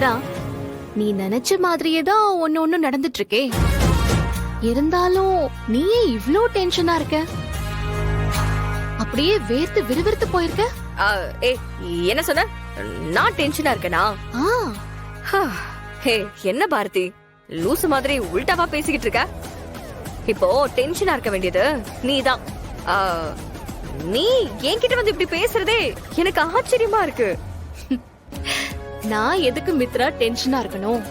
பார்த்தா நீ நினைச்ச மாதிரியே தான் ஒண்ணு நடந்துட்டு இருக்கே. இருந்தாலும் நீயே இவ்ளோ டென்ஷனா இருக்க? அப்படியே வேர்த்து விறுவிறுத்து போயிருக்க. என்ன சொன்ன? நான் டென்ஷனா இருக்கேனா? என்ன பாரதி, லூசு மாதிரி உல்டாவா பேசிக்கிட்டு இருக்க? இப்போ டென்ஷனா இருக்க வேண்டியது நீதான். நீ என்கிட்ட வந்து இப்படி பேசுறதே எனக்கு ஆச்சரியமா இருக்கு. நான் எதுக்கு மித்ரா டென்ஷனா இருக்கணும்?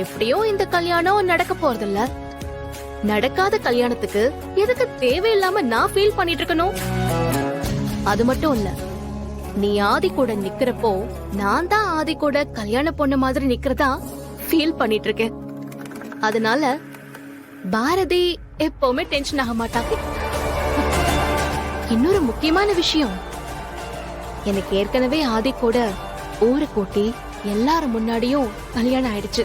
எப்படியோ இந்த கல்யாணம் நடக்க போறதில்ல. நடக்காத கல்யாணத்துக்கு எதுக்கு தேவையில்லாம நான் ஃபீல் பண்ணிட்டு இருக்கணும்? அது மட்டும் இல்ல, நீ ஆதி கூட நிக்கிறப்போ நான் தான் ஆதி கூட கல்யாண பொண்ணு மாதிரி நிக்கிறதா ஃபீல் பண்ணிட்டு இருக்கேன். அதனால பாரதி எப்பவுமே டென்ஷன் ஆக மாட்டாங்க. இன்னொரு முக்கியமான விஷயம், எனக்கு ஏற்கனவே ஆதி கூட ஊரை கூட்டி எல்லாரும் முன்னாடியும் கல்யாணம் ஆயிடுச்சு.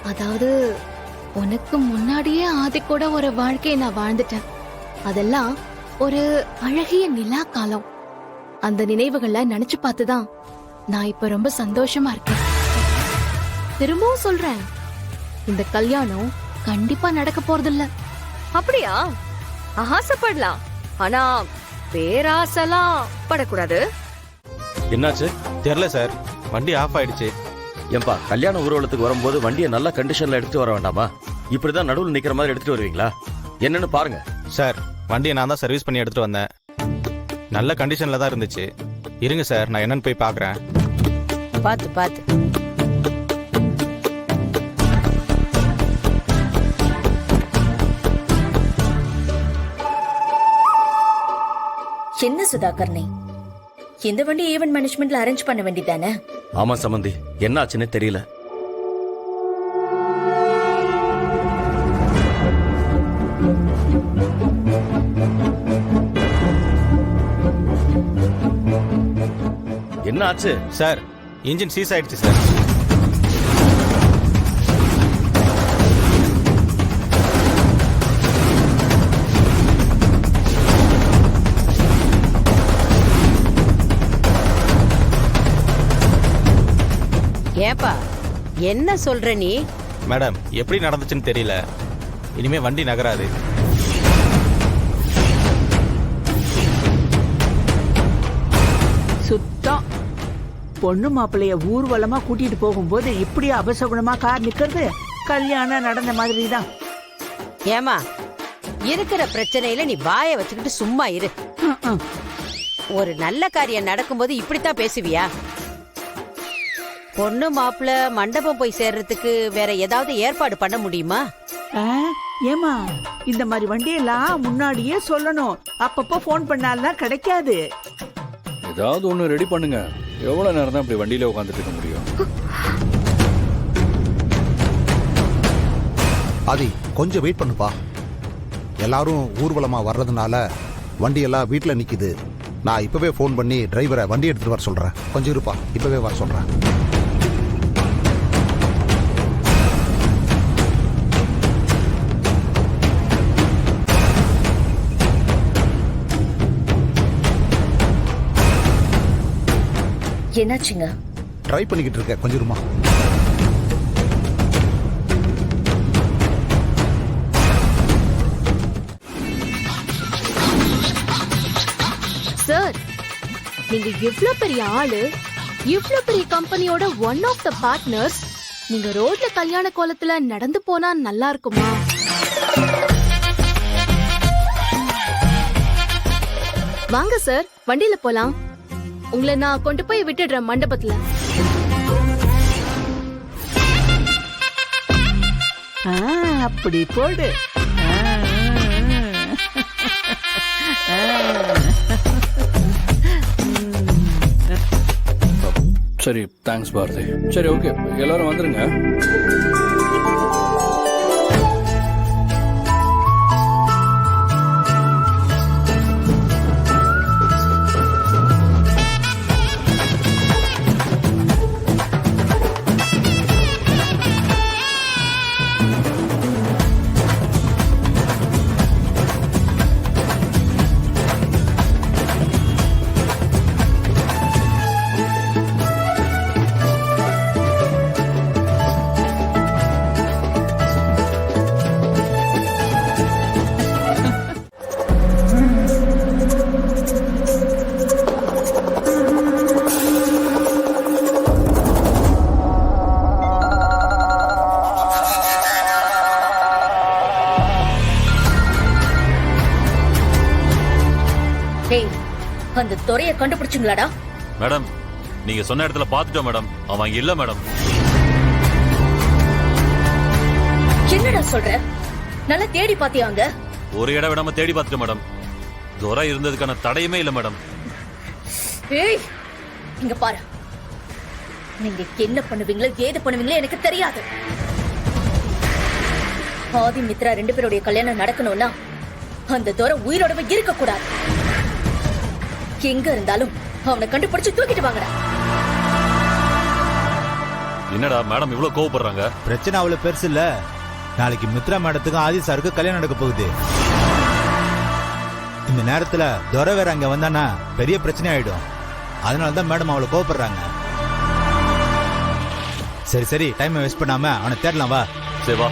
அதாவது உனக்கு முன்னாடியே ஆதி கூட ஒரு வாழ்க்கையை நான் வாழ்ந்துட்டேன். அதெல்லாம் ஒரு அழகிய நிலா காலம். அந்த நினைவுகளை நினைச்சு பார்த்துதான் நான் இப்ப ரொம்ப சந்தோஷமா இருக்கேன். திரும்பவும் சொல்றேன், இந்த கல்யாணம் கண்டிப்பா நடக்க போறதில்ல. அப்படியா? ஆசைப்படலாம், ஆனா பேராசலாம் படக்கூடாது. என்னாச்சு தெரியல சார், வண்டி ஆஃப் ஆயிடுச்சு. ஏன்பா, கல்யாண ஊர்வலத்துக்கு வரும்போது வண்டியை நல்ல கண்டிஷன்ல எடுத்துட்டு வர வேண்டாமா? இப்படிதான் நடுவில் நிக்கிற மாதிரி எடுத்துட்டு வருவீங்களா? என்னன்னு பாருங்க சார். வண்டியை நான் தான் சர்வீஸ் பண்ணி எடுத்துட்டு வந்தேன். நல்ல கண்டிஷன்ல தான் இருந்துச்சு. இருங்க சார், நான் என்னன்னு போய் பாக்குறேன். பாத்து பாத்து. என்ன சுதாகர்னே, இந்த வண்டி ஈவென்ட் மேனேஜ்மெண்ட்ல அரேஞ்ச் பண்ண வேண்டியதானே? ஆமா சம்பந்தி, என்ன ஆச்சுன்னு தெரியல. என்ன ஆச்சு சார்? இன்ஜின் சீஸ் ஆயிடுச்சு சார். ஏப்பா என்ன சொல்ற நீ? மேடம், எப்படி நடந்துச்சுன்னு தெரியல. இனிமே வண்டி நகராது. சுத்தம். பொண்ணு மாப்பிள்ளைய ஊர்வலமா கூட்டிட்டு போகும்போது இப்படி அபசகுணமா கார் நிக்கிறது கல்யாணம் நடந்த மாதிரி தான். ஏமா, இருக்கிற பிரச்சனையில நீ வாயை வச்சுக்கிட்டு சும்மா இரு. ஒரு நல்ல காரியம் நடக்கும்போது இப்படித்தான் பேசுவியா? பொண்ணு மாப்பிள்ள மண்டபம் போய் சேர்றதுக்கு வேற ஏதாவது ஏற்பாடு பண்ண முடியுமா? ஏமா, இந்த மாதிரி வண்டியெல்லாம் முன்னாடியே சொல்லணும். அப்பப்போ போன் பண்ணாலாம் கிடைக்காது. ஏதாவது ஒண்ணு ரெடி பண்ணுங்க. எவ்வளவு நேரம் தான் இப்படி வண்டியில உட்காந்துட்டு இருக்க முடியும்? ஆதி, கொஞ்சம் வெயிட் பண்ணுப்பா. எல்லாரும் ஊர்வலமா வர்றதுனால வண்டியெல்லாம் வீட்டுல நிக்குது. நான் இப்பவே போன் பண்ணி டிரைவரை வண்டி எடுத்துட்டு வர சொல்றேன். கொஞ்சம் இருப்பா, இப்பவே வர சொல்றேன். என்னாச்சுங்க? ட்ரை பண்ணிக்கிட்டு இருக்க, கொஞ்சம் இருமா. சார், நீங்க இவ்ளோ பெரிய ஆளு, இவ்ளோ பெரிய கம்பெனியோட ஒன் ஆஃப் த பார்ட்னர்ஸ், நீங்க ரோட்ல கல்யாண கோலத்துல நடந்து போனா நல்லா இருக்குமா? வாங்க சார், வண்டியில போலாம். உங்களை நான் கொண்டு போய் விட்டுடுறேன் மண்டபத்துல. அப்படி போடு. சரி, தேங்க்ஸ் பாரதி. சரி, ஓகே, எல்லாரும் வந்துருங்க. ஏய், அந்த துறைய கண்டுபிடிச்சுங்களாடா? மேடம் நீங்க சொன்ன இடத்துல பாத்துட்டோம் மேடம். அவன் இங்க இல்ல மேடம். என்னடா சொல்ற? நல்லா தேடி பாத்தியாங்க? ஒரு இடம் விடாம தேடி பார்த்துட்டோம் மேடம். துரை இருந்ததுக்கான தடையுமே இல்ல மேடம். ஏய், இங்க பாரு. நீங்க என்ன பண்ணுவீங்களோ ஏது பண்ணுவீங்களோ எனக்கு தெரியாது. ஆதி மித்ரா 2 பேருடைய கல்யாணம் நடக்கணும்னா அந்த துரை உயிரோடவே இருக்க கூடாது. எங்க இருந்தாலும் அவனை கண்டுபிடிச்சு தூக்கிட்டு வாங்கடா. என்னடா மேடம் இவ்வளவு கோவப்படுறாங்க? பிரச்சனை அவ்வளவு பெருசு இல்ல. நாளைக்கு மித்ரா மேடத்துக்கும் ஆதி சாருக்கு கல்யாணம் நடக்க போகுது. இந்த நேரத்துல துரை வேற அங்க வந்தானா பெரிய பிரச்சனை ஆயிடும். அதனாலதான் மேடம் அவளை கோவப்படுறாங்க. சரி சரி, டைம் வேஸ்ட் பண்ணாம அவனை தேடலாம் வா. சரி வா.